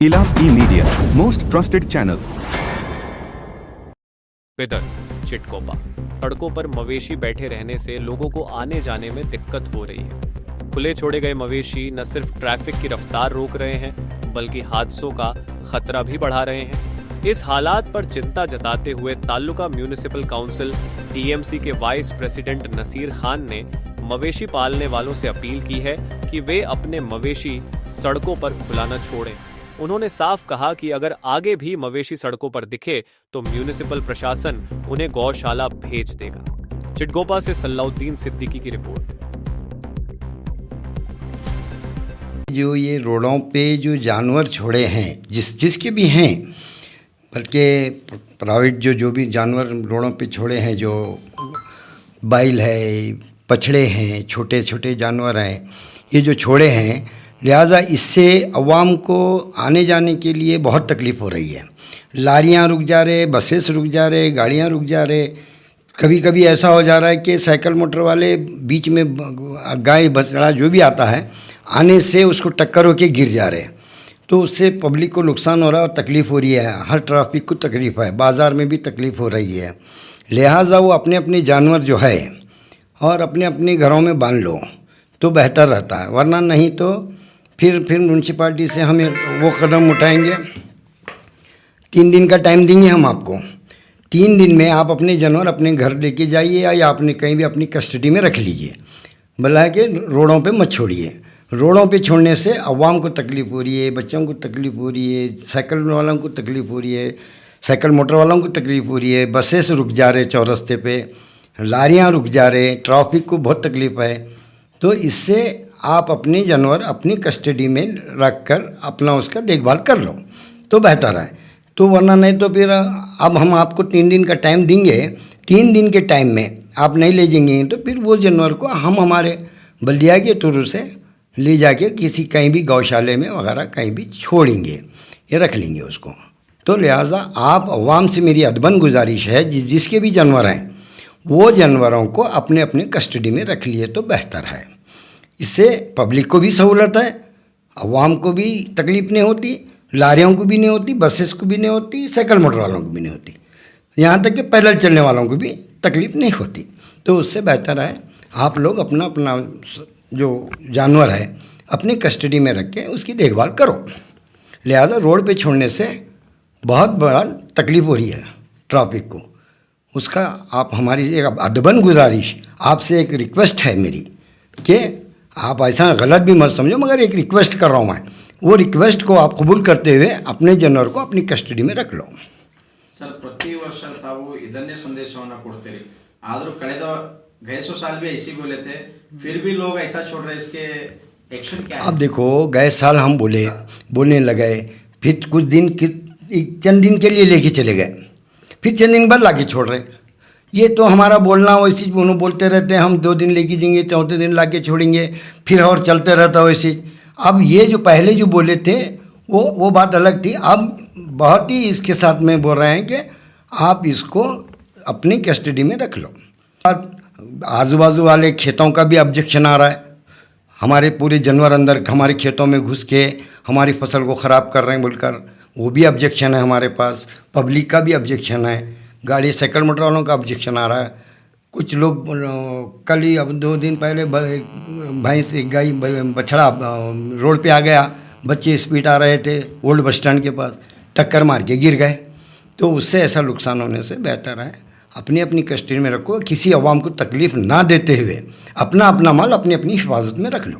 Ilaf E media, most trusted channel. Bidar, Chitkopa. सड़कों पर मवेशी बैठे रहने से लोगों को आने जाने में दिक्कत हो रही है। खुले छोड़े गए मवेशी न सिर्फ ट्रैफिक की रफ्तार रोक रहे हैं बल्कि हादसों का खतरा भी बढ़ा रहे हैं। इस हालात पर चिंता जताते हुए तालुका म्यूनिसिपल काउंसिल टीएमसी के वाइस प्रेसिडेंट नसीर खान ने मवेशी पालने वालों से अपील की है कि वे अपने मवेशी सड़कों पर खुला न छोड़ें। उन्होंने साफ कहा कि अगर आगे भी मवेशी सड़कों पर दिखे तो म्यूनिसिपल प्रशासन उन्हें गौशाला भेज देगा। चिटगोपा से सल्लाउद्दीन सिद्दीकी की रिपोर्ट। जो ये रोडों पे जो जानवर छोड़े हैं, जिसके भी हैं, बल्कि प्राइवेट जो भी जानवर रोडों पे छोड़े हैं, जो बैल है, बछड़े हैं, छोटे छोटे जानवर हैं, ये जो छोड़े हैं, लिहाजा इससे अवाम को आने जाने के लिए बहुत तकलीफ़ हो रही है। लारियाँ रुक जा रहे, बसेस रुक जा रहे, गाड़ियाँ रुक जा रहे। कभी कभी ऐसा हो जा रहा है कि साइकिल मोटर वाले बीच में गाय बछड़ा जो भी आता है आने से उसको टक्कर होके गिर जा रहे हैं, तो उससे पब्लिक को नुकसान हो रहा है और तकलीफ़ हो रही है। हर ट्रैफिक को तकलीफ़ है, बाज़ार में भी तकलीफ़ हो रही है। लिहाजा वो अपने अपने जानवर जो है और अपने अपने घरों में बांध लो तो बेहतर रहता है, वरना नहीं तो फिर म्यूनसिपाल्टी से हमें वो कदम उठाएंगे। 3 दिन का टाइम देंगे हम आपको। 3 दिन में आप अपने जानवर अपने घर लेके जाइए या आपने कहीं भी अपनी कस्टडी में रख लीजिए, भला के रोडों पे मत छोड़िए। रोडों पे छोड़ने से अवाम को तकलीफ़ हो रही है, बच्चों को तकलीफ़ हो रही है, साइकिल वालों को तकलीफ़ हो रही है, साइकिल मोटर वालों को तकलीफ़ हो रही है, बसेस रुक जा रहे चौरस्ते पे, लारियाँ रुक जा रहे, ट्रैफिक को बहुत तकलीफ़ है। तो इससे आप अपने जानवर अपनी कस्टडी में रख कर अपना उसका देखभाल कर लो तो बेहतर है। तो वरना नहीं तो फिर अब हम आपको 3 दिन का टाइम देंगे। 3 दिन के टाइम में आप नहीं ले जाएंगे तो फिर वो जानवर को हम हमारे बल्दिया के थ्रू से ले जाके किसी कहीं भी गौशाले में वगैरह कहीं भी छोड़ेंगे या रख लेंगे उसको। तो लिहाजा आप अवाम से मेरी अदबन गुजारिश है, जिसके भी जानवर हैं वो जानवरों को अपने अपने कस्टडी में रख लिए तो बेहतर है। इससे पब्लिक को भी सहूलत है, अवाम को भी तकलीफ़ नहीं होती, लारियों को भी नहीं होती, बसेस को भी नहीं होती, साइकिल मोटर वालों को भी नहीं होती, यहाँ तक कि पैदल चलने वालों को भी तकलीफ़ नहीं होती। तो उससे बेहतर है आप लोग अपना अपना जो जानवर है अपनी कस्टडी में रख के उसकी देखभाल करो। लिहाजा रोड पे छोड़ने से बहुत बड़ा तकलीफ़ हो रही है ट्रैफिक को, उसका आप हमारी एक अदबन गुजारिश आपसे एक रिक्वेस्ट है मेरी कि आप ऐसा गलत भी मत समझो, मगर एक रिक्वेस्ट कर रहा हूँ मैं, वो रिक्वेस्ट को आप कबूल करते हुए अपने जानवर को अपनी कस्टडी में रख लो। सर, प्रति वर्ष ताವು ಇದನ್ನೇ संदेशವನ್ನು ಕೊಡ್ತೀರಿ, ಆದರೂ ಕಳೆದ गए सो साल भी ऐसे बोले थे, फिर भी लोग ऐसा छोड़ रहे, इसके एक्शन क्या है? अब देखो, गए साल हम बोलने लगे, फिर कुछ दिन चंद दिन के लिए लेके चले गए, फिर चंद दिन बाद लाके छोड़ रहे। ये तो हमारा बोलना वैसे उन्होंने बोलते रहते हैं, हम 2 दिन लेके जाएंगे, चौथे दिन लाके छोड़ेंगे, फिर और चलते रहता वैसे। अब ये जो पहले जो बोले थे वो बात अलग थी। अब बहुत ही इसके साथ में बोल रहे हैं कि आप इसको अपनी कस्टडी में रख लो। आजू बाजू वाले खेतों का भी ऑब्जेक्शन आ रहा है, हमारे पूरे जानवर अंदर हमारे खेतों में घुस के हमारी फसल को ख़राब कर रहे हैं बोलकर, वो भी ऑब्जेक्शन है हमारे पास। पब्लिक का भी ऑब्जेक्शन है, गाड़ी साइकिल मोटर वालों का ऑब्जेक्शन आ रहा है। कुछ लोग कल ही अब 2 दिन पहले भैंस गाय बछड़ा रोड पे आ गया, बच्चे स्पीड आ रहे थे ओल्ड बस स्टैंड के पास, टक्कर मार के गिर गए। तो उससे ऐसा नुकसान होने से बेहतर है अपनी अपनी कस्टडी में रखो, किसी अवाम को तकलीफ़ ना देते हुए अपना अपना माल अपनी अपनी हिफाजत में रख लो।